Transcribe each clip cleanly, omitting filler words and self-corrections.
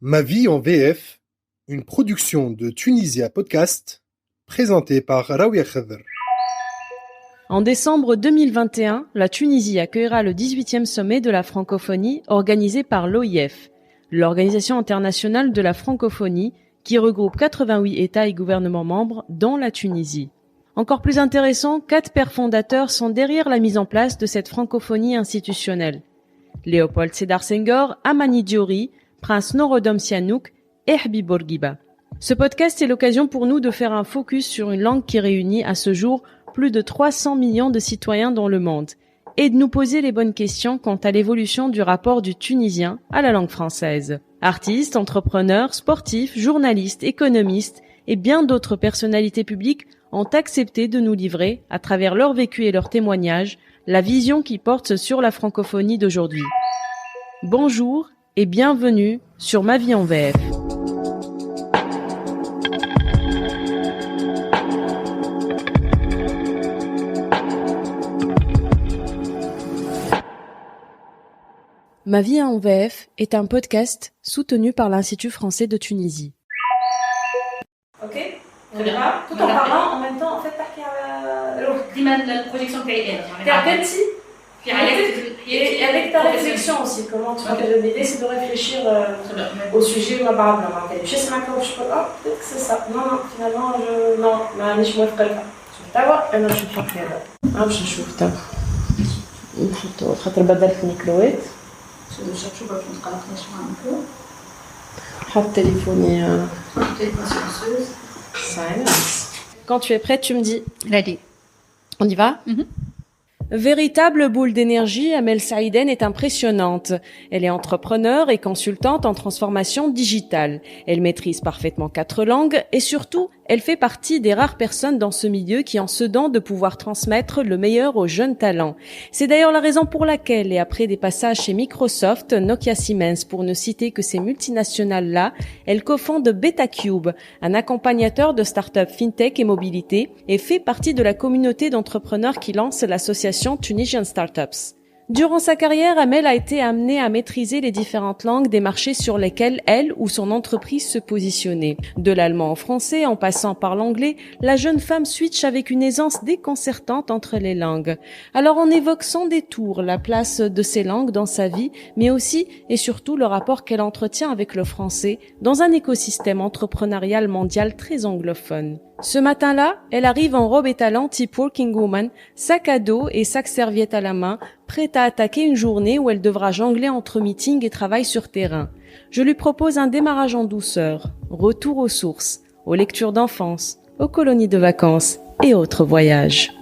Ma vie en VF, une production de Tunisia Podcast, présentée par Raouia Khadr. En décembre 2021, la Tunisie accueillera le 18e sommet de la francophonie organisé par l'OIF, l'Organisation internationale de la francophonie, qui regroupe 88 États et gouvernements membres, dont la Tunisie. Encore plus intéressant, 4 pères fondateurs sont derrière la mise en place de cette francophonie institutionnelle. Léopold Sédar Senghor, Amani Diori, Prince Norodom Sihanouk et Habib Bourguiba. Ce podcast est l'occasion pour nous de faire un focus sur une langue qui réunit à ce jour plus de 300 millions de citoyens dans le monde et de nous poser les bonnes questions quant à l'évolution du rapport du tunisien à la langue française. Artistes, entrepreneurs, sportifs, journalistes, économistes et bien d'autres personnalités publiques ont accepté de nous livrer, à travers leur vécu et leurs témoignages, la vision qui porte sur la francophonie d'aujourd'hui. Bonjour et bienvenue sur Ma vie en VF. Ma vie en VF est un podcast soutenu par l'Institut français de Tunisie. Ok, on ira tout en parlant en même temps. En fait, تحكي على ديما البروجيكسيون تاعي et avec ta réflexion aussi, comment tu vas l'aider, c'est de réfléchir au sujet ou à parler. Je sais pas je peux peut-être que c'est ça. Non, finalement, ما مش موافقة لها. شوف توا أنا باش نحط هذا. باش نشوف توا. نحطو خاطر بدلت الميكروات. شوف باش ما تقلقنيش معاك. حط تليفوني. Téléphone silencieuse. Silence. Quand tu es prête, tu me dis. Ready. On y va? Véritable boule d'énergie, Amel Saïden est impressionnante. Elle est entrepreneure et consultante en transformation digitale. Elle maîtrise parfaitement 4 langues et surtout, elle fait partie des rares personnes dans ce milieu qui ont ce don de pouvoir transmettre le meilleur aux jeunes talents. C'est d'ailleurs la raison pour laquelle, et après des passages chez Microsoft, Nokia Siemens, pour ne citer que ces multinationales-là, elle cofonde BetaCube, un accompagnateur de start-up fintech et mobilité, et fait partie de la communauté d'entrepreneurs qui lance l'association Tunisian Startups. Durant sa carrière, Amel a été amenée à maîtriser les différentes langues des marchés sur lesquels elle ou son entreprise se positionnait. De l'allemand au français, en passant par l'anglais, la jeune femme switch avec une aisance déconcertante entre les langues. Alors on évoque sans détour la place de ces langues dans sa vie, mais aussi et surtout le rapport qu'elle entretient avec le français dans un écosystème entrepreneurial mondial très anglophone. Ce matin-là, elle arrive en robe et talent type working woman, sac à dos et sac serviette à la main, prête à attaquer une journée où elle devra jongler entre meeting et travail sur terrain. Je lui propose un démarrage en douceur, retour aux sources, aux lectures d'enfance, aux colonies de vacances et autres voyages.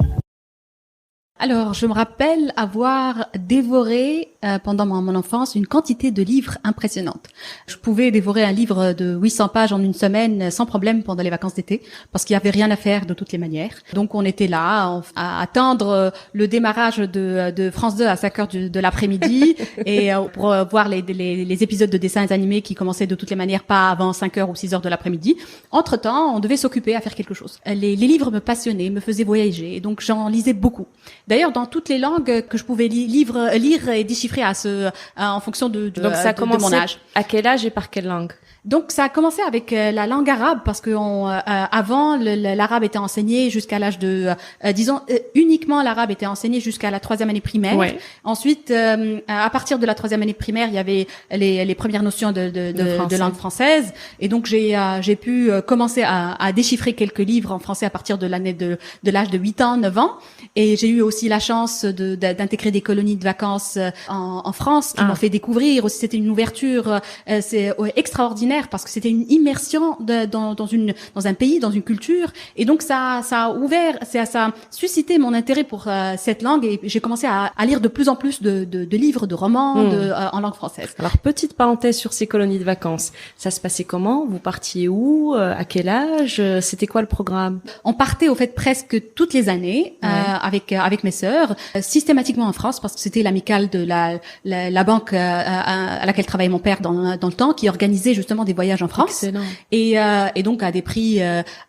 Alors, je me rappelle avoir dévoré pendant mon enfance une quantité de livres impressionnante. Je pouvais dévorer un livre de 800 pages en une semaine sans problème pendant les vacances d'été parce qu'il y avait rien à faire de toutes les manières. Donc, on était là à attendre le démarrage de France 2 à 5h de l'après-midi et pour voir les épisodes de dessins animés qui commençaient de toutes les manières pas avant 5h ou 6h de l'après-midi. Entre-temps, on devait s'occuper à faire quelque chose. Les livres me passionnaient, me faisaient voyager et donc j'en lisais beaucoup. D'ailleurs, dans toutes les langues que je pouvais lire et déchiffrer en fonction de mon âge. À quel âge et par quelle langue? Donc ça a commencé avec la langue arabe parce que avant l'arabe était enseigné jusqu'à l'âge de uniquement l'arabe était enseigné jusqu'à la 3e année primaire. Ouais. Ensuite à partir de la 3e année primaire, il y avait les premières notions de langue française et donc j'ai pu commencer à déchiffrer quelques livres en français à partir de l'âge de 8 ans, 9 ans et j'ai eu aussi la chance d'intégrer des colonies de vacances en France qui m'ont fait découvrir aussi c'était une ouverture c'est extraordinaire parce que c'était une immersion dans un pays, dans une culture et donc ça a suscité mon intérêt pour cette langue et j'ai commencé à lire de plus en plus de livres, de romans en langue française. Alors petite parenthèse sur ces colonies de vacances, ça se passait comment? Vous partiez où? À quel âge? C'était quoi le programme? On partait au fait presque toutes les années avec mes sœurs, systématiquement en France parce que c'était l'amicale de la banque à laquelle travaillait mon père dans le temps qui organisait justement également des voyages en France. Excellent. Et donc à des prix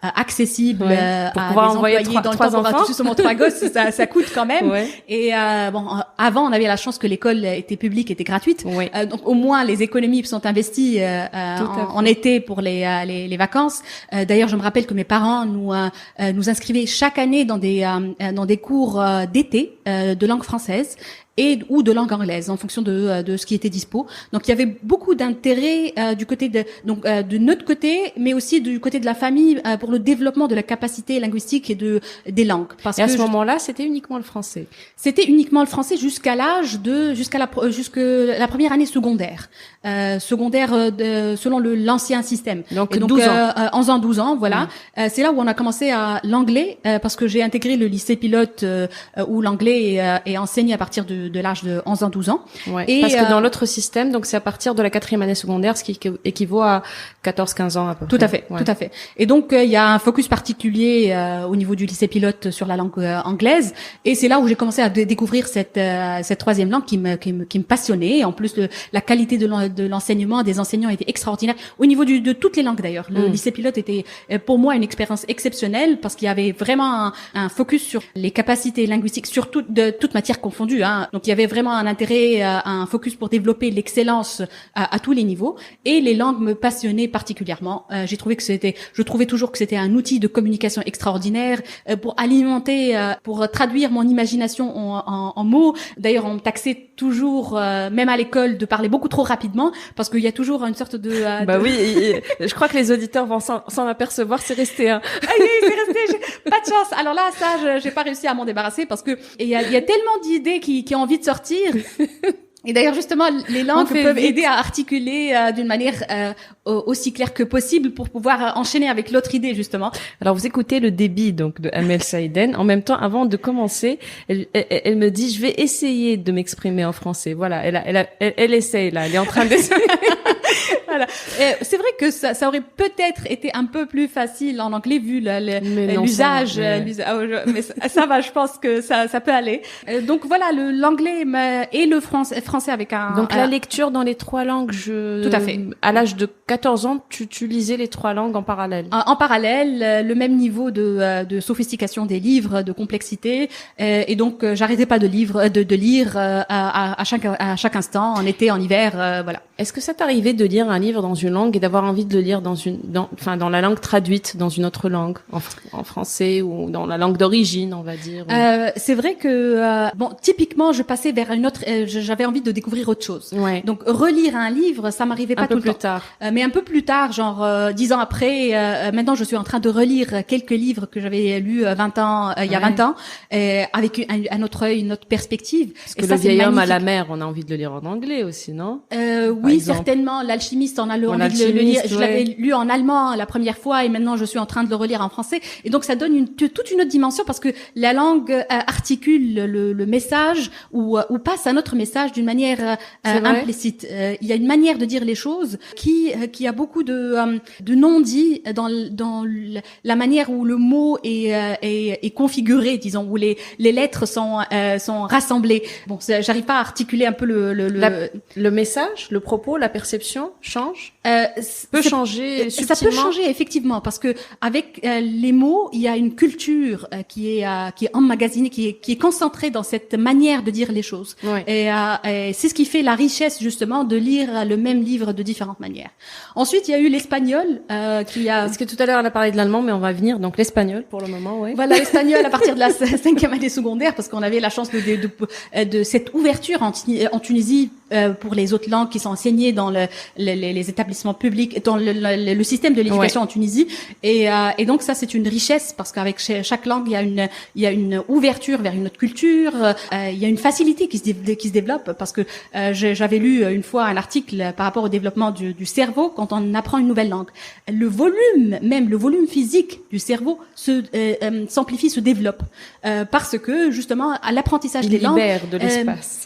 accessibles pour à pouvoir des envoyer employés dans trois le temps pour enfants. justement 3 gosses, ça coûte quand même. Ouais. Et bon, avant on avait la chance que l'école était publique, était gratuite. Ouais. Donc au moins les économies sont investies en été pour les vacances. D'ailleurs, je me rappelle que mes parents nous inscrivaient chaque année dans des cours d'été de langue française ou de langue anglaise en fonction de ce qui était dispo. Donc il y avait beaucoup d'intérêt du côté de notre côté, mais aussi du côté de la famille pour le développement de la capacité linguistique et des langues. Parce que à ce moment-là, c'était uniquement le français. C'était uniquement le français jusqu'à la première année secondaire. Selon l'ancien système. Donc 12 ans. 11 ans, 12 ans, voilà. C'est là où on a commencé à l'anglais parce que j'ai intégré le lycée pilote où l'anglais est enseigné à partir de l'âge de 11 ans, 12 ans. Ouais, et parce que dans l'autre système, donc c'est à partir de la 4e année secondaire, ce qui équivaut à 14-15 ans à peu près. Tout à fait, tout à fait. Et donc il y a un focus particulier au niveau du lycée pilote sur la langue anglaise, et c'est là où j'ai commencé à découvrir cette troisième langue qui me passionnait. Et en plus la qualité de l'enseignement des enseignants était extraordinaire au niveau de toutes les langues d'ailleurs. Le lycée pilote était pour moi une expérience exceptionnelle parce qu'il y avait vraiment un focus sur les capacités linguistiques sur toute matière confondue, hein. Donc il y avait vraiment un intérêt, un focus pour développer l'excellence à tous les niveaux, et les langues me passionnaient particulièrement. Je trouvais toujours que c'était un outil de communication extraordinaire pour alimenter, pour traduire mon imagination en mots. D'ailleurs, on me taxait toujours, même à l'école, de parler beaucoup trop rapidement parce qu'il y a toujours une sorte de oui, je crois que les auditeurs vont s'en apercevoir. C'est resté. Ah oui, c'est resté. Pas de chance. Alors là, ça, j'ai pas réussi à m'en débarrasser parce que il y a tellement d'idées qui ont envie de sortir. Et d'ailleurs, justement, les langues peuvent aider à articuler d'une manière aussi claire que possible pour pouvoir enchaîner avec l'autre idée, justement. Alors, vous écoutez le débit donc de Amel Saïden. En même temps, avant de commencer, elle me dit, je vais essayer de m'exprimer en français. Voilà, elle essaye là. Elle est en train d'essayer. Voilà. C'est vrai que ça aurait peut-être été un peu plus facile en anglais vu l'usage. Mais ça va, je pense que ça peut aller. Donc voilà, l'anglais et le français avec un. Donc la lecture dans les 3 langues, Tout à fait. À l'âge de 14 ans, tu lisais les 3 langues en parallèle. En parallèle, le même niveau de sophistication des livres, de complexité, et donc j'arrêtais pas de lire à chaque instant, en été, en hiver, voilà. Est-ce que ça t'arrivait de lire un livre dans une langue et d'avoir envie de le lire dans la langue traduite dans une autre langue, en français ou dans la langue d'origine, on va dire? C'est vrai que typiquement, je passais vers une autre. J'avais envie de découvrir autre chose. Ouais. Donc relire un livre, ça m'arrivait pas tout le temps. Tard. Mais un peu plus tard, genre 10 ans après. Maintenant, je suis en train de relire quelques livres que j'avais lus il y a 20 ans, avec un autre œil, une autre perspective. Parce que Le vieil homme à la mer, on a envie de le lire en anglais aussi, non? Oui, certainement. L'alchimiste, on a envie de le lire. Je l'avais lu en allemand la première fois et maintenant je suis en train de le relire en français. Et donc ça donne toute une autre dimension parce que la langue articule le message ou passe un autre message d'une manière implicite. Il y a une manière de dire les choses qui a beaucoup de non-dits dans la manière où le mot est configuré, disons, où les lettres sont rassemblées. Bon, j'arrive pas à articuler un peu le message, le propos, la perception change. Peut changer subtilement. Ça peut changer effectivement parce que avec les mots, il y a une culture qui est emmagasinée, qui est concentrée dans cette manière de dire les choses. Ouais. Et c'est ce qui fait la richesse justement de lire le même livre de différentes manières. Ensuite, il y a eu l'espagnol Parce que tout à l'heure on a parlé de l'allemand, mais on va venir donc l'espagnol pour le moment, ouais. Voilà, l'espagnol à partir de la 5e année secondaire parce qu'on avait la chance de cette ouverture en Tunisie pour les autres langues qui sont enseignées dans les établissements publics, dans le système de l'éducation en Tunisie. Et donc ça, c'est une richesse parce qu'avec chaque langue, il y a une ouverture vers une autre culture. Il y a une facilité qui se développe parce que j'avais lu une fois un article par rapport au développement du cerveau quand on apprend une nouvelle langue. Le volume physique du cerveau s'amplifie, se développe parce que justement à l'apprentissage des langues, libère de l'espace.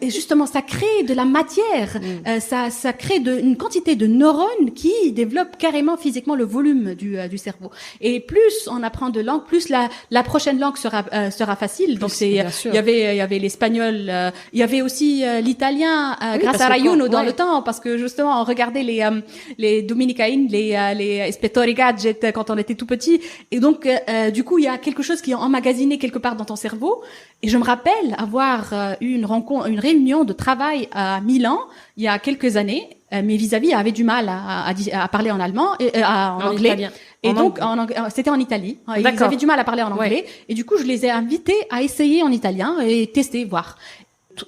Justement, ça crée crée de la matière, ça crée une quantité de neurones qui développent carrément physiquement le volume du cerveau. Et plus on apprend de langue, plus la prochaine langue sera facile. Donc il y avait l'espagnol, il y avait aussi l'italien grâce à Rayuno dans le temps, parce que justement on regardait les Dominicaines, les Ispettori Gadget quand on était tout petit, et donc du coup il y a quelque chose qui est emmagasiné quelque part dans ton cerveau. Et je me rappelle avoir eu une réunion de travail à Milan il y a quelques années. Mes vis-à-vis avaient du mal à parler en allemand, en anglais. Italien. Et donc, c'était en Italie. Ils avaient du mal à parler en anglais. Et du coup, je les ai invités à essayer en italien et tester, voir.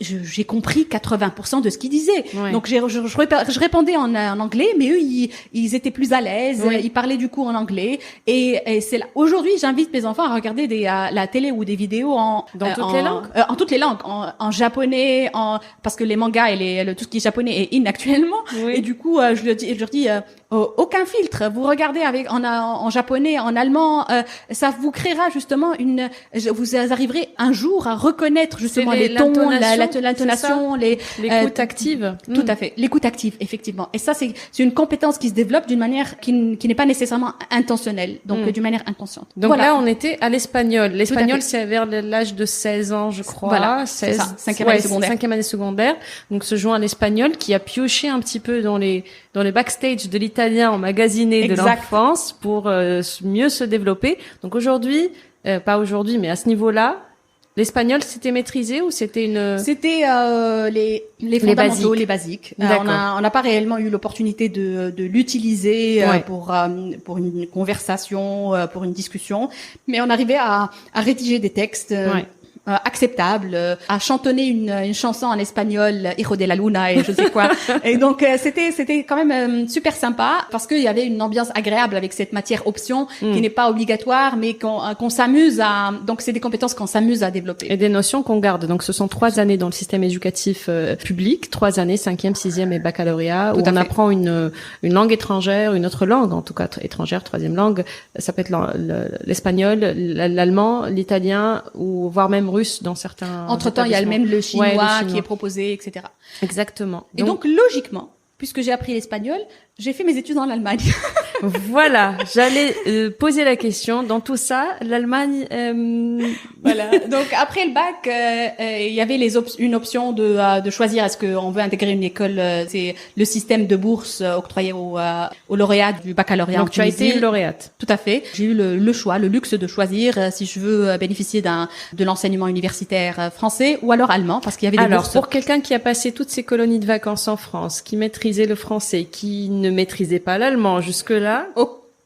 J'ai compris 80% de ce qu'ils disaient. Ouais. Donc je répondais en anglais, mais eux ils étaient plus à l'aise, ils parlaient du coup en anglais, et c'est là. Aujourd'hui, j'invite mes enfants à regarder la télé ou des vidéos dans toutes les langues. En toutes les langues, en japonais, parce que les mangas et tout ce qui est japonais est in actuellement. Oui. Et du coup, je leur dis aucun filtre. Vous regardez en japonais, en allemand, ça vous créera justement vous arriverez un jour à reconnaître justement les tons, l'intonation, l'écoute active. Tout à fait, l'écoute active, effectivement. Et ça, c'est une compétence qui se développe d'une manière qui n'est pas nécessairement intentionnelle, donc d'une manière inconsciente. Donc là, on était à l'espagnol. L'espagnol, c'est vers l'âge de 16 ans, je crois. Voilà, 16, cinquième année secondaire. Cinquième année secondaire. Donc, se joint à l'espagnol, qui a pioché un petit peu dans les backstage de l'italien emmagasiné de l'enfance pour mieux se développer. Donc aujourd'hui, pas aujourd'hui, mais à ce niveau-là, l'espagnol, c'était maîtrisé ou c'était C'était les fondamentaux, les basiques. On n'a pas réellement eu l'opportunité de l'utiliser pour une conversation, pour une discussion, mais on arrivait à rédiger des textes. Acceptable, à chantonner une chanson en espagnol, Hijo de la Luna et je sais quoi. Et donc c'était quand même super sympa, parce qu'il y avait une ambiance agréable avec cette matière option qui n'est pas obligatoire, mais qu'on s'amuse à. Donc c'est des compétences qu'on s'amuse à développer. Et des notions qu'on garde. Donc ce sont 3 années dans le système éducatif public, 3 années, 5e, 6e et baccalauréat, où on apprend une langue étrangère, une autre langue en tout cas étrangère, 3e langue. Ça peut être l'espagnol, l'allemand, l'italien, ou voire même russe dans certains. Entre-temps, il y a même le chinois qui est proposé, etc. Exactement. Et donc logiquement, puisque j'ai appris l'espagnol, j'ai fait mes études en Allemagne. Voilà, j'allais poser la question. Dans tout ça, l'Allemagne. Voilà. Donc après le bac, il y avait une option de choisir est-ce qu'on veut intégrer une école. C'est le système de bourse octroyé aux lauréats du baccalauréat. Donc tu as été lauréate. Tout à fait. J'ai eu le choix, le luxe de choisir si je veux bénéficier de l'enseignement universitaire français ou alors allemand, parce qu'il y avait des bourses. Alors pour quelqu'un qui a passé toutes ses colonies de vacances en France, qui maîtrisait le français, qui ne maîtrisait pas l'allemand jusque-là.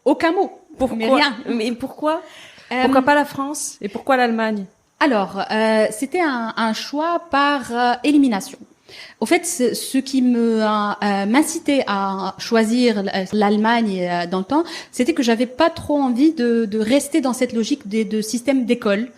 Aucun mot. Pourquoi? Mais rien. Mais pourquoi? Pourquoi pas la France? Et pourquoi l'Allemagne? Alors, c'était un choix par élimination. Au fait, ce qui m'incitait à choisir l'Allemagne dans le temps, c'était que j'avais pas trop envie de rester dans cette logique de système d'école.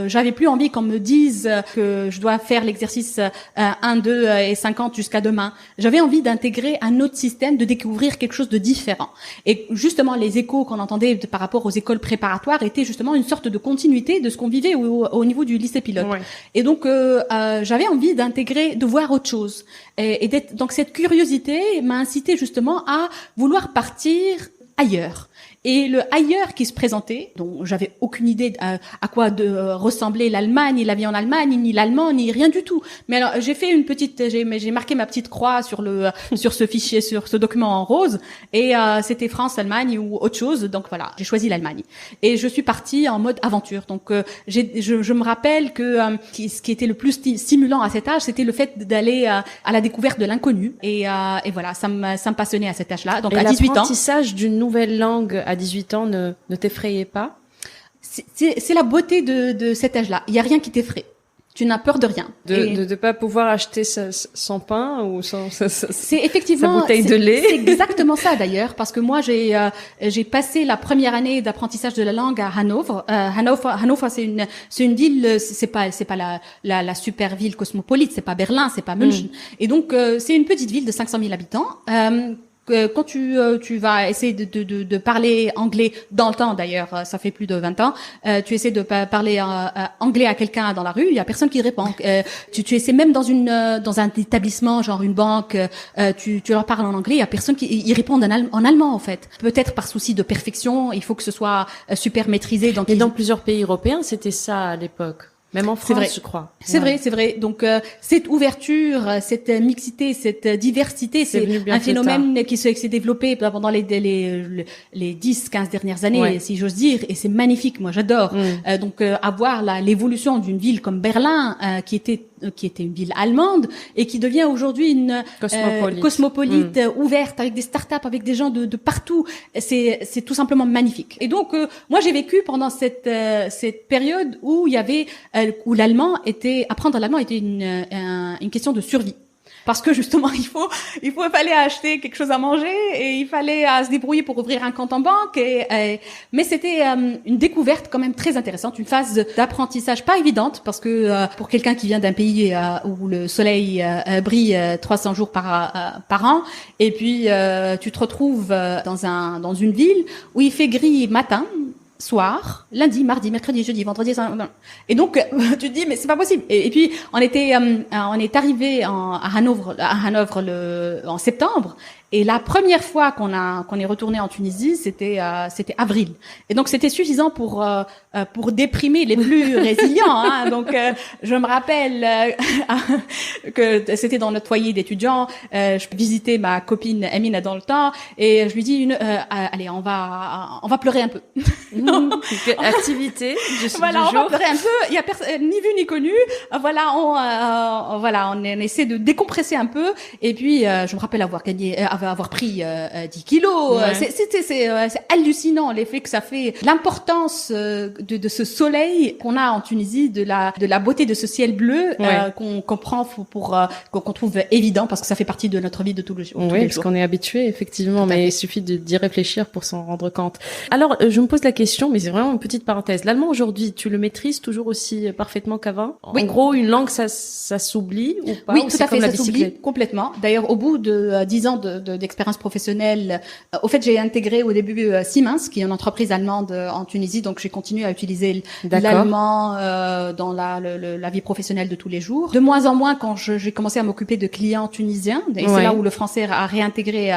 J'avais plus envie qu'on me dise que je dois faire l'exercice 1, 2 et 50 jusqu'à demain. J'avais envie d'intégrer un autre système, de découvrir quelque chose de différent. Et justement, les échos qu'on entendait par rapport aux écoles préparatoires étaient justement une sorte de continuité de ce qu'on vivait au niveau du lycée pilote. Ouais. Et donc, j'avais envie d'intégrer, de voir autre chose. Et donc, cette curiosité m'a incité justement à vouloir partir ailleurs. Et le ailleurs qui se présentait, dont j'avais aucune idée à quoi ressemblait l'Allemagne, ni la vie en Allemagne, ni l'allemand, ni rien du tout. Mais alors j'ai fait j'ai marqué ma petite croix sur ce fichier, sur ce document en rose, et c'était France, Allemagne ou autre chose. Donc voilà, j'ai choisi l'Allemagne. Et je suis partie en mode aventure. Donc je me rappelle que ce qui était le plus stimulant à cet âge, c'était le fait d'aller à la découverte de l'inconnu. Et voilà, ça me passionnait à cet âge-là. Donc et à 18 ans. L'apprentissage d'une nouvelle langue à 18 ans ne t'effrayait pas? C'est la beauté de cet âge-là. Il y a rien qui t'effraie. Tu n'as peur de rien. De pas pouvoir acheter son pain ou c'est effectivement sa bouteille de lait. C'est exactement ça d'ailleurs, parce que moi j'ai passé la première année d'apprentissage de la langue à Hanovre. Hanovre, c'est une ville, c'est pas la super ville cosmopolite, c'est pas Berlin, c'est pas München. Et donc c'est une petite ville de 500 000 habitants. quand tu vas essayer de parler anglais dans le temps, d'ailleurs, ça fait plus de 20 ans, tu essaies de parler anglais à quelqu'un dans la rue, il y a personne qui répond. Tu essaies même dans un établissement, genre une banque, tu leur parles en anglais, il y a personne ils répondent en allemand en fait. Peut-être par souci de perfection, il faut que ce soit super maîtrisé. Donc dans plusieurs pays européens, c'était ça à l'époque. Même en France, je crois. C'est vrai. Donc, cette ouverture, cette mixité, cette diversité, c'est un phénomène qui s'est développé pendant les 10-15 dernières années, si j'ose dire, et c'est magnifique. Moi, j'adore. Donc, avoir l'évolution d'une ville comme Berlin, qui était une ville allemande et qui devient aujourd'hui une cosmopolite ouverte avec des startups, avec des gens de partout. C'est tout simplement magnifique. Et donc, moi, j'ai vécu pendant cette période où il y avait où apprendre l'allemand était une question de survie. Parce que justement, il fallait acheter quelque chose à manger et il fallait se débrouiller pour ouvrir un compte en banque. Mais c'était une découverte quand même très intéressante, une phase d'apprentissage pas évidente parce que pour quelqu'un qui vient d'un pays où le soleil brille 300 jours par an, et puis tu te retrouves dans une ville où il fait gris matin, soir, lundi, mardi, mercredi, jeudi, vendredi, et donc tu te dis mais c'est pas possible. Et puis on est arrivé à Hanovre en septembre. Et la première fois qu'on est retourné en Tunisie, c'était avril. Et donc c'était suffisant pour déprimer les plus résilients. Hein. Donc je me rappelle que c'était dans notre foyer d'étudiants. Je visitais ma copine Amina dans le temps et je lui dis allez, on va pleurer un peu. Activité du jour. On va pleurer un peu. Il y a personne, ni vu ni connu. On essaie de décompresser un peu. Et puis je me rappelle avoir pris 10 kilos. Ouais. C'est hallucinant l'effet que ça fait, l'importance de ce soleil qu'on a en Tunisie, de la beauté de ce ciel bleu qu'on prend qu'on trouve évident parce que ça fait partie de notre vie de tous les jours. Oui, parce qu'on est habitué effectivement, mais il suffit d'y réfléchir pour s'en rendre compte. Alors, je me pose la question, mais c'est vraiment une petite parenthèse. L'allemand aujourd'hui, tu le maîtrises toujours aussi parfaitement qu'avant? Oui. En gros, une langue, ça s'oublie ou pas? Oui, ou tout à fait, ça s'oublie complètement. D'ailleurs, au bout de 10 ans d'expérience professionnelle, au fait, j'ai intégré au début Siemens, qui est une entreprise allemande en Tunisie, donc j'ai continué à utiliser l'allemand dans la vie professionnelle de tous les jours. De moins en moins quand j'ai commencé à m'occuper de clients tunisiens, et c'est là où le français a réintégré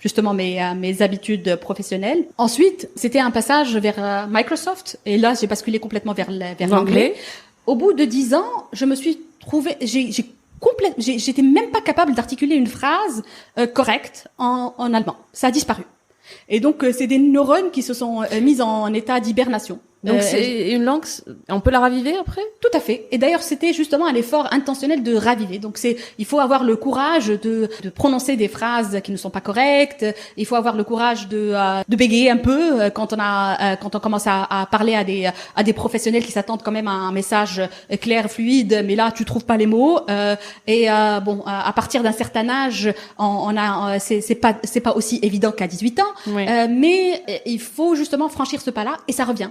justement mes habitudes professionnelles. Ensuite, c'était un passage vers Microsoft, et là j'ai basculé complètement vers l'anglais. Au bout de 10 ans, je me suis trouvée, j'étais même pas capable d'articuler une phrase correcte en allemand. Ça a disparu. Et donc c'est des neurones qui se sont mises en état d'hibernation. Donc c'est une langue, on peut la raviver après? Tout à fait. Et d'ailleurs, c'était justement un effort intentionnel de raviver. Donc il faut avoir le courage de prononcer des phrases qui ne sont pas correctes. Il faut avoir le courage de bégayer un peu quand on commence à parler à des professionnels qui s'attendent quand même à un message clair, fluide. Mais là, tu trouves pas les mots. À partir d'un certain âge, c'est pas aussi évident qu'à 18 ans. Oui. Mais il faut justement franchir ce pas-là et ça revient.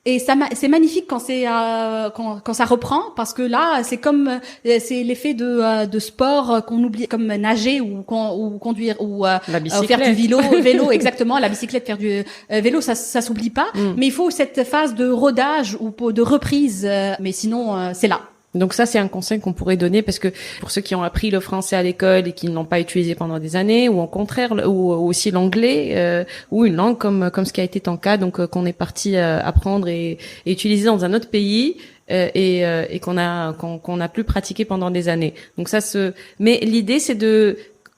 Et c'est magnifique quand ça reprend parce que là c'est l'effet de sport qu'on oublie, comme nager ou conduire ou faire du vélo exactement, la bicyclette, faire du vélo, ça s'oublie pas. Mais il faut cette phase de rodage ou de reprise, mais sinon c'est là. Donc ça, c'est un conseil qu'on pourrait donner parce que pour ceux qui ont appris le français à l'école et qui ne l'ont pas utilisé pendant des années, ou au contraire, ou aussi l'anglais, ou une langue comme ce qui a été ton cas, donc qu'on est parti apprendre et utiliser dans un autre pays. Et qu'on a plus pratiqué pendant des années. Donc mais l'idée c'est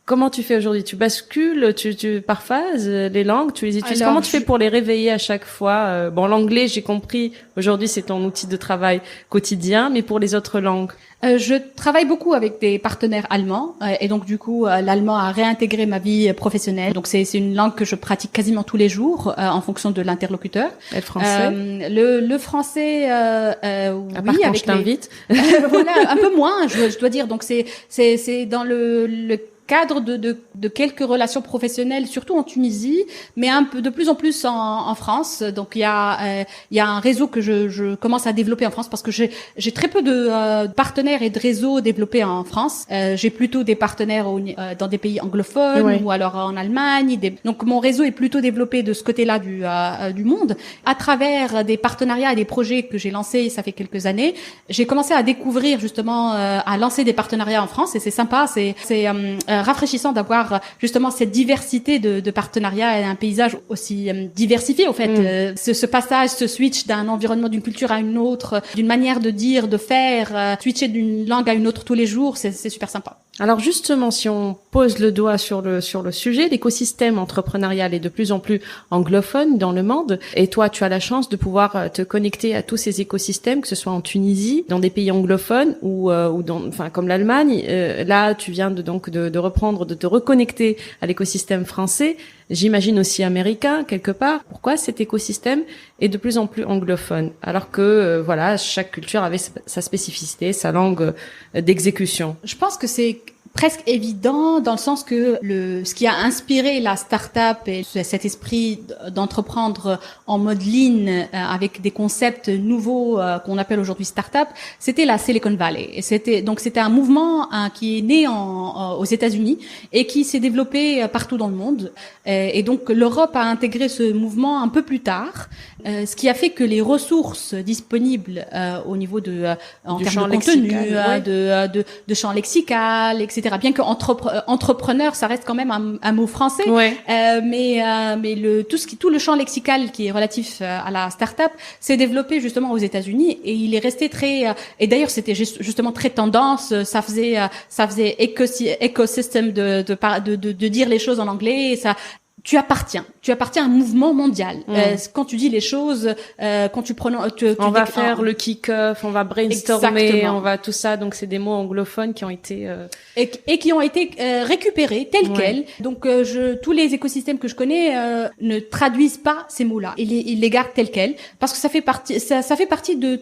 comment tu fais aujourd'hui? Tu bascules, tu par phase les langues, tu les utilises. Comment tu fais pour les réveiller à chaque fois? L'anglais, j'ai compris. Aujourd'hui, c'est ton outil de travail quotidien, mais pour les autres langues? Je travaille beaucoup avec des partenaires allemands et donc du coup l'allemand a réintégré ma vie professionnelle. Donc c'est une langue que je pratique quasiment tous les jours en fonction de l'interlocuteur. Et le français? Le français à part quand je t'invite. Voilà, un peu moins, je dois dire. Donc c'est dans le cadre de quelques relations professionnelles, surtout en Tunisie, mais un peu de plus en plus en France. Donc il y a un réseau que je commence à développer en France parce que j'ai très peu de partenaires et de réseaux développés en France. J'ai plutôt des partenaires dans des pays anglophones ou alors en Allemagne. Donc mon réseau est plutôt développé de ce côté-là du monde. À travers des partenariats et des projets que j'ai lancés, ça fait quelques années, j'ai commencé à découvrir justement, à lancer des partenariats en France et c'est sympa, c'est rafraîchissant d'avoir justement cette diversité de partenariats et un paysage aussi diversifié au fait. Ce passage, ce switch d'un environnement, d'une culture à une autre, d'une manière de dire, de faire, switcher d'une langue à une autre tous les jours, c'est super sympa. Alors justement, si on pose le doigt sur le sujet, l'écosystème entrepreneurial est de plus en plus anglophone dans le monde. Et toi, tu as la chance de pouvoir te connecter à tous ces écosystèmes, que ce soit en Tunisie, dans des pays anglophones ou comme l'Allemagne. Là, tu viens de reprendre, de te reconnecter à l'écosystème français. J'imagine aussi américain quelque part. Pourquoi cet écosystème est de plus en plus anglophone, alors que chaque culture avait sa spécificité, sa langue d'exécution? Je pense que c'est presque évident dans le sens que ce qui a inspiré la start-up et cet esprit d'entreprendre en mode lean avec des concepts nouveaux qu'on appelle aujourd'hui start-up, c'était la Silicon Valley. Et c'était un mouvement qui est né aux États-Unis et qui s'est développé partout dans le monde. Et donc l'Europe a intégré ce mouvement un peu plus tard, ce qui a fait que les ressources disponibles au niveau en termes de contenu, de champ lexical, etc. Bien que entrepreneur, ça reste quand même un mot français, mais tout le champ lexical qui est relatif à la start-up s'est développé justement aux États-Unis et il est resté et d'ailleurs c'était justement très tendance, ça faisait écosystème de dire les choses en anglais, et ça. Tu appartiens à un mouvement mondial. Quand tu dis les choses, quand tu prononces, on va faire le kick-off, on va brainstormer, on va tout ça. Donc c'est des mots anglophones qui ont été et qui ont été récupérés tels quels. Donc tous les écosystèmes que je connais ne traduisent pas ces mots-là. Ils les gardent tels quels parce que ça fait partie de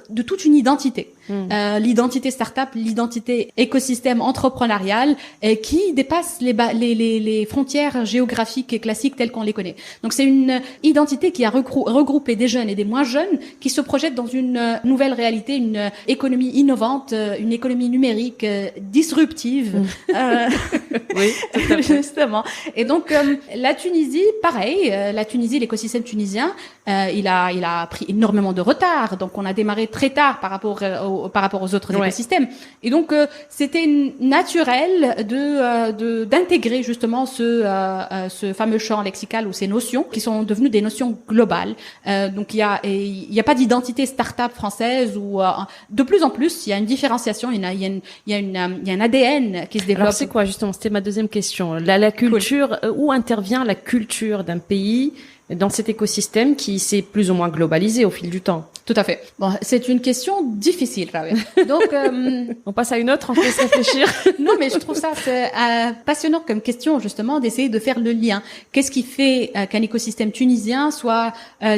de toute une identité. L'identité start-up, l'identité écosystème entrepreneurial qui dépasse les frontières géographiques et classiques telles qu'on les connaît. Donc c'est une identité qui a regroupé des jeunes et des moins jeunes qui se projettent dans une nouvelle réalité, une économie innovante, une économie numérique disruptive. Oui, tout à fait. Justement. Et donc la Tunisie, pareil, l'écosystème tunisien, il a pris énormément de retard. Donc on a démarré très tard par rapport aux autres écosystèmes. Et donc c'était naturel d'intégrer justement ce fameux champ lexical ou ces notions qui sont devenues des notions globales. Donc il y a pas d'identité start-up française ou de plus en plus il y a une différenciation, il y a un ADN qui se développe. Alors c'est quoi justement, c'était ma deuxième question. La culture, où intervient la culture d'un pays dans cet écosystème qui s'est plus ou moins globalisé au fil du temps? Tout à fait. Bon, c'est une question difficile, Rabia. Donc, on passe à une autre, on peut se réfléchir. Non, mais je trouve ça passionnant comme question, justement, d'essayer de faire le lien. Qu'est-ce qui fait qu'un écosystème tunisien soit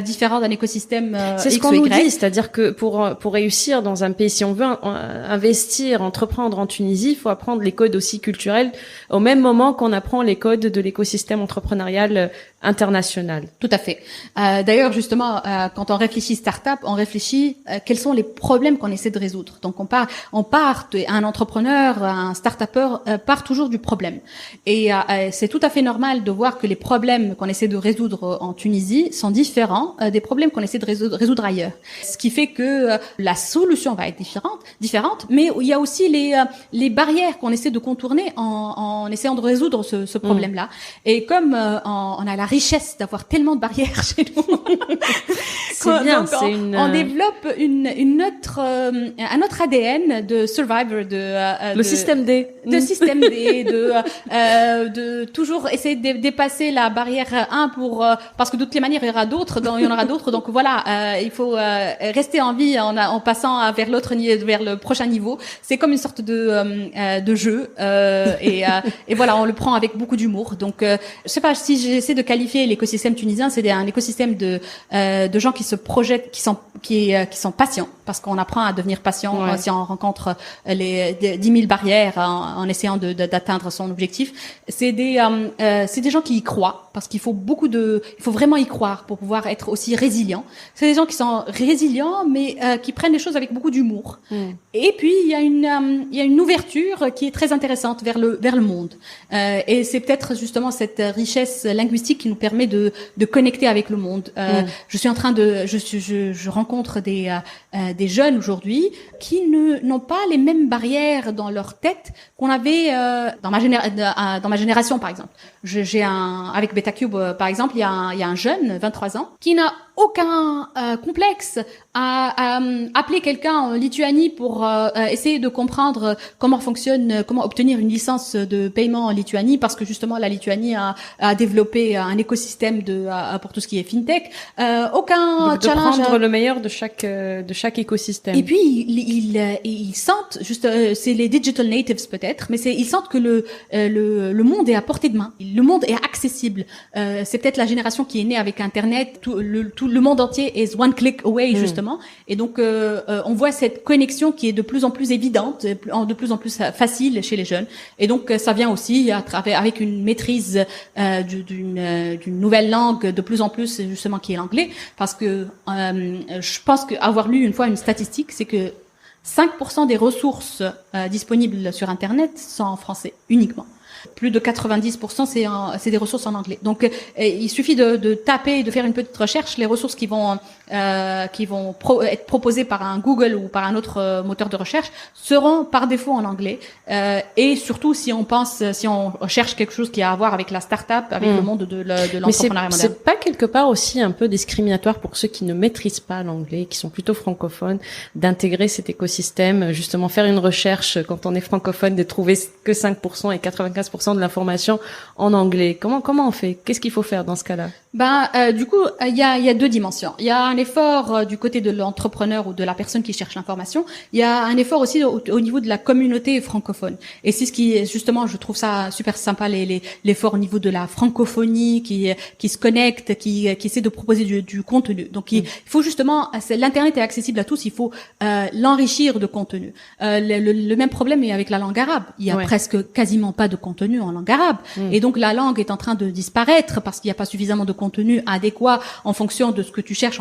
différent d'un écosystème C'est ce qu'on nous dit, c'est-à-dire que pour réussir dans un pays, si on veut investir, entreprendre en Tunisie, il faut apprendre les codes aussi culturels au même moment qu'on apprend les codes de l'écosystème entrepreneurial international. Tout à fait. D'ailleurs, justement, quand on réfléchit start-up, on réfléchit quels sont les problèmes qu'on essaie de résoudre. Donc, un entrepreneur, un start-upper part toujours du problème. Et c'est tout à fait normal de voir que les problèmes qu'on essaie de résoudre en Tunisie sont différents des problèmes qu'on essaie de résoudre ailleurs. Ce qui fait que la solution va être différente, mais il y a aussi les barrières qu'on essaie de contourner en essayant de résoudre ce problème-là. Et comme on a la richesse d'avoir tellement de barrières chez nous, c'est bien, on développe un autre ADN de survivor, le système D, de toujours essayer de dépasser la barrière 1 parce que de toutes les manières il y en aura d'autres, donc voilà, il faut rester en vie en passant vers le prochain niveau. C'est comme une sorte de jeu et voilà, on le prend avec beaucoup d'humour. Donc je sais pas si j'essaie de qualifier l'écosystème tunisien, c'est un écosystème de gens qui se projettent, qui sont patients parce qu'on apprend à devenir patient si on rencontre les 10 000 barrières en essayant d'atteindre son objectif. C'est des gens qui y croient, parce qu'il faut il faut vraiment y croire pour pouvoir être aussi résilient. C'est des gens qui sont résilients, mais qui prennent les choses avec beaucoup d'humour. Et puis il y a une ouverture qui est très intéressante vers le monde. Et c'est peut-être justement cette richesse linguistique qui nous permet de connecter avec le monde. Je rencontre des jeunes aujourd'hui qui n'ont pas les mêmes barrières dans leur tête qu'on avait dans ma génération, par exemple. Avec BetaCube, par exemple, il y a un jeune, 23 ans, qui n'a aucun complexe à appeler quelqu'un en Lituanie pour essayer de comprendre comment obtenir une licence de paiement en Lituanie, parce que justement la Lituanie a développé un écosystème pour tout ce qui est fintech. Aucun donc challenge. De prendre le meilleur de chaque écosystème. Et puis ils sentent c'est les digital natives peut-être, mais ils sentent que le monde est à portée de main. Le monde est accessible. C'est peut-être la génération qui est née avec Internet. Tout le monde entier is one click away, justement. Et donc on voit cette connexion qui est de plus en plus évidente, de plus en plus facile chez les jeunes. Et donc ça vient aussi avec une maîtrise d'une nouvelle langue de plus en plus, justement, qui est l'anglais, parce que je pense qu'avoir lu une fois une statistique, c'est que 5% des ressources disponibles sur Internet sont en français uniquement. Plus de 90%, c'est des ressources en anglais. Donc, il suffit de taper, de faire une petite recherche. Les ressources qui vont être proposées par un Google ou par un autre moteur de recherche seront par défaut en anglais. Et surtout, si on cherche quelque chose qui a à voir avec la start-up, avec le monde de l'entrepreneuriat moderne. C'est pas quelque part aussi un peu discriminatoire pour ceux qui ne maîtrisent pas l'anglais, qui sont plutôt francophones, d'intégrer cet écosystème, justement faire une recherche quand on est francophone, de trouver que 5% et 95% de l'information en anglais. Comment on fait? Qu'est-ce qu'il faut faire dans ce cas-là? Du coup, il y a deux dimensions. Il y a un effort du côté de l'entrepreneur ou de la personne qui cherche l'information. Il y a un effort aussi au niveau de la communauté francophone. Et c'est ce qui, justement, je trouve ça super sympa, l'effort au niveau de la francophonie qui se connecte, qui essaie de proposer du contenu. Donc, il faut justement, l'internet est accessible à tous, il faut l'enrichir de contenu. Le même problème est avec la langue arabe. Il y a presque quasiment pas de contenu en langue arabe. Et donc, la langue est en train de disparaître parce qu'il n'y a pas suffisamment de contenu adéquat en fonction de ce que tu cherches,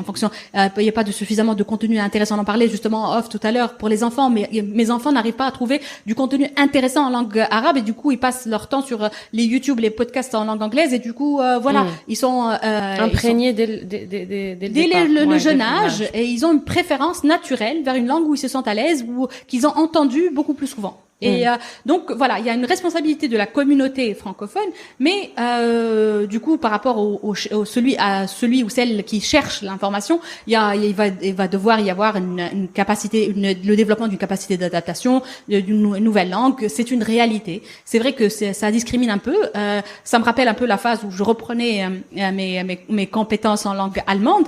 il n'y a pas suffisamment de contenu intéressant. On en parlait justement off tout à l'heure pour les enfants, mais mes enfants n'arrivent pas à trouver du contenu intéressant en langue arabe, et du coup ils passent leur temps sur les YouTube, les podcasts en langue anglaise, et du coup ils sont imprégnés dès le jeune âge, et ils ont une préférence naturelle vers une langue où ils se sentent à l'aise, ou qu'ils ont entendu beaucoup plus souvent. Et donc voilà, il y a une responsabilité de la communauté francophone, mais du coup par rapport celui ou celle qui cherche l'information, il va devoir y avoir une capacité, le développement d'une capacité d'adaptation, d'une nouvelle langue. C'est une réalité. C'est vrai que ça discrimine un peu. Ça me rappelle un peu la phase où je reprenais mes compétences en langue allemande.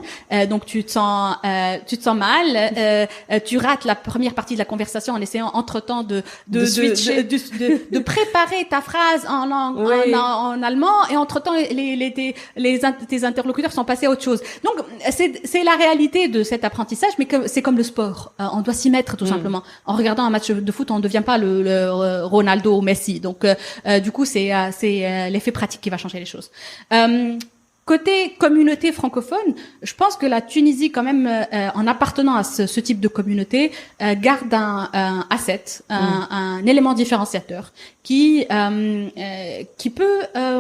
Donc tu te sens mal, tu rates la première partie de la conversation en essayant entre-temps de préparer ta phrase en langue, en allemand, et entre-temps tes interlocuteurs sont passés à autre chose. Donc c'est la réalité de cet apprentissage, mais c'est comme le sport. On doit s'y mettre tout simplement. En regardant un match de foot, on ne devient pas le Ronaldo ou Messi. Donc du coup c'est l'effet pratique qui va changer les choses. Côté communauté francophone, je pense que la Tunisie, quand même, en appartenant à ce type de communauté, garde un asset, un élément différenciateur qui peut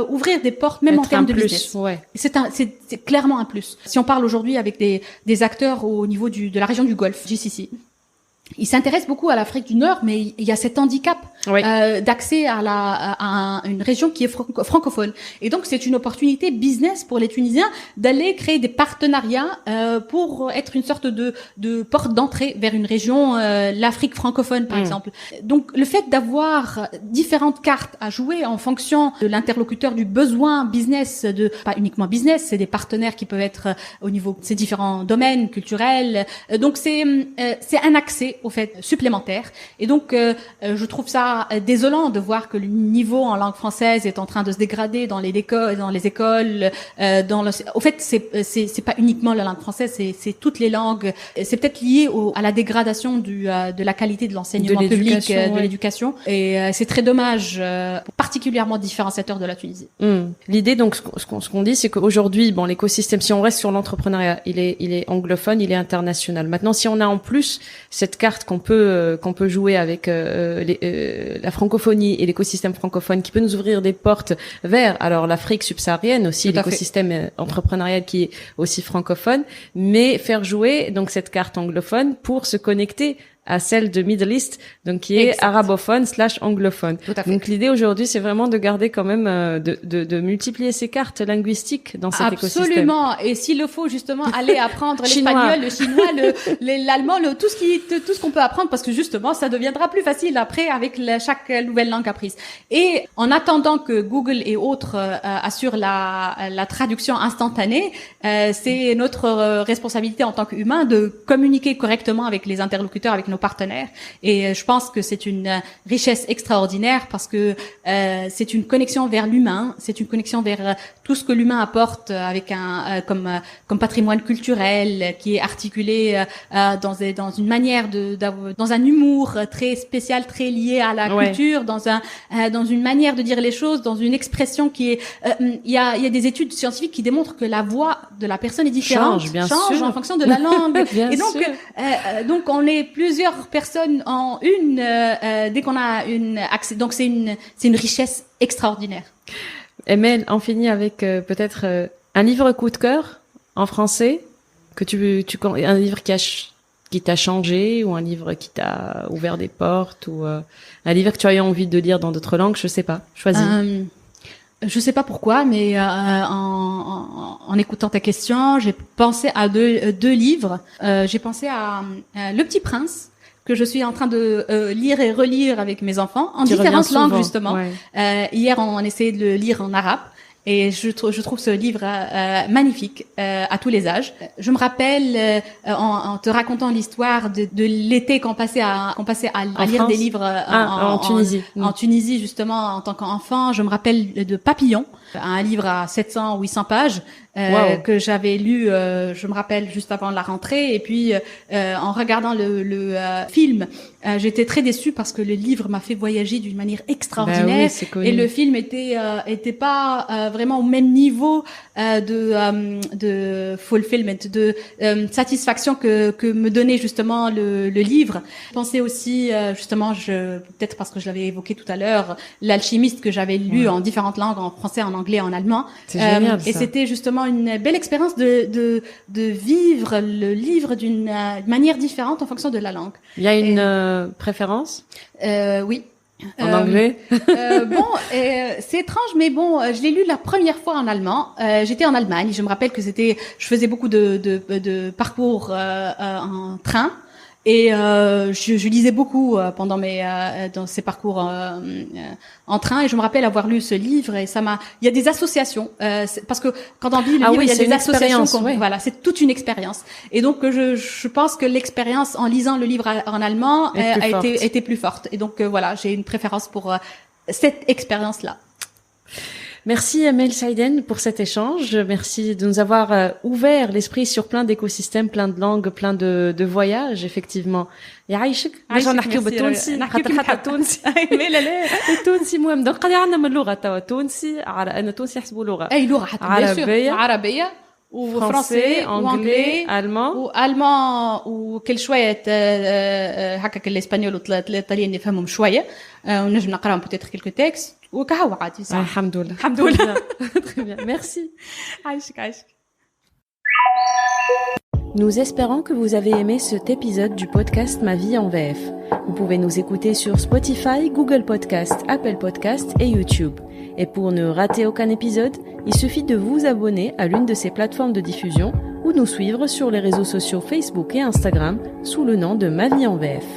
ouvrir des portes, même en termes de business. C'est clairement un plus. Si on parle aujourd'hui avec des acteurs au niveau de la région du Golfe, GCC, ils s'intéressent beaucoup à l'Afrique du Nord, mais il y a cet handicap d'accès à une région qui est francophone. Et donc, c'est une opportunité business pour les Tunisiens d'aller créer des partenariats pour être une sorte de porte d'entrée vers une région, l'Afrique francophone, par exemple. Donc, le fait d'avoir différentes cartes à jouer en fonction de l'interlocuteur, du besoin business, pas uniquement business, c'est des partenaires qui peuvent être au niveau de ces différents domaines culturels. Donc, c'est un accès au fait supplémentaire, et donc je trouve ça pas désolant de voir que le niveau en langue française est en train de se dégrader dans les écoles, au fait, c'est pas uniquement la langue française, c'est toutes les langues. C'est peut-être lié à la dégradation de la qualité de l'enseignement public, de l'éducation. Et c'est très dommage, particulièrement différenciateur de la Tunisie. L'idée, donc, ce qu'on dit, c'est qu'aujourd'hui, bon, l'écosystème, si on reste sur l'entrepreneuriat, il est anglophone, il est international. Maintenant, si on a en plus cette carte qu'on peut jouer avec la francophonie et l'écosystème francophone, qui peut nous ouvrir des portes vers alors l'Afrique subsaharienne aussi, l'écosystème entrepreneurial qui est aussi francophone, mais faire jouer donc cette carte anglophone pour se connecter à celle de Middle East, donc qui est arabophone / anglophone. Donc l'idée aujourd'hui, c'est vraiment de garder quand même, de multiplier ces cartes linguistiques dans cet écosystème. Absolument. Et s'il le faut justement aller apprendre l'espagnol, le chinois, l'allemand, tout ce qu'on peut apprendre, parce que justement, ça deviendra plus facile après avec chaque nouvelle langue apprise. Et en attendant que Google et autres assurent la traduction instantanée, c'est notre responsabilité en tant qu'humain de communiquer correctement avec les interlocuteurs, avec nos partenaires. Et je pense que c'est une richesse extraordinaire parce que c'est une connexion vers l'humain, c'est une connexion vers tout ce que l'humain apporte avec comme patrimoine culturel qui est articulé dans une manière dans un humour très spécial, très lié à la culture, dans une manière de dire les choses, dans une expression qui est il y a des études scientifiques qui démontrent que la voix de la personne est différente, change en fonction de la langue. Et donc on est plusieurs personnes en une dès qu'on a accès. Donc c'est une richesse extraordinaire. Emel, on finit avec peut-être un livre coup de cœur en français que un livre qui t'a changé, ou un livre qui t'a ouvert des portes, ou un livre que tu as eu envie de lire dans d'autres langues, je sais pas. Choisis. Je sais pas pourquoi, mais en écoutant ta question, j'ai pensé à deux livres. J'ai pensé à Le Petit Prince, que je suis en train de lire et relire avec mes enfants en différentes langues justement. Hier, on essayait de le lire en arabe. Et je trouve ce livre magnifique à tous les âges. Je me rappelle en te racontant l'histoire de l'été qu'on passait à lire des livres en Tunisie. En Tunisie justement en tant qu'enfant. Je me rappelle de Papillon, un livre à 700 ou 800 pages que j'avais lu, je me rappelle, juste avant la rentrée. Et puis en regardant le film, j'étais très déçue parce que le livre m'a fait voyager d'une manière extraordinaire. Et le film était pas vraiment au même niveau de fulfillment, de satisfaction que me donnait justement le livre. Je pensais aussi justement, peut-être parce que je l'avais évoqué tout à l'heure, L'Alchimiste que j'avais lu en différentes langues, en français, en anglais, en allemand. C'est génial, ça. Et c'était justement une belle expérience de vivre le livre d'une manière différente en fonction de la langue. Il y a une préférence? Oui. En anglais? C'est étrange, mais bon, je l'ai lu la première fois en allemand. J'étais en Allemagne. Je me rappelle que je faisais beaucoup de parcours en train. Et je lisais beaucoup pendant dans ces parcours en train, et je me rappelle avoir lu ce livre, et il y a des associations parce que quand on lit le livre, il y a des associations voilà, c'est toute une expérience. Et donc je pense que l'expérience en lisant le livre en allemand a été plus forte. Et donc voilà, j'ai une préférence pour cette expérience-là. Merci Emel Saïden pour cet échange. Merci de nous avoir ouvert l'esprit sur plein d'écosystèmes, plein de langues, plein de voyages, effectivement. يعيشك نرجعوا نحكيو بالتونسي حتى التونسي لا التونسي مهم دونك قاعد عندنا من اللغه توا التونسي على ان التونسي يحسبوا لغه اي لغه حتى عربيه وفرنسي وانجلي والمان وكل شويه هكاك الاسبانيول والايطاليين نفهمهم شويه ونجم نقراهم peut-être quelques textes وكهو عادي صح. الحمد لله très bien, merci. عايشك. Nous espérons que vous avez aimé cet épisode du podcast Ma vie en VF. Vous pouvez nous écouter sur Spotify, Google Podcast, Apple Podcast et YouTube. Et pour ne rater aucun épisode, il suffit de vous abonner à l'une de ces plateformes de diffusion ou nous suivre sur les réseaux sociaux Facebook et Instagram sous le nom de Ma vie en VF.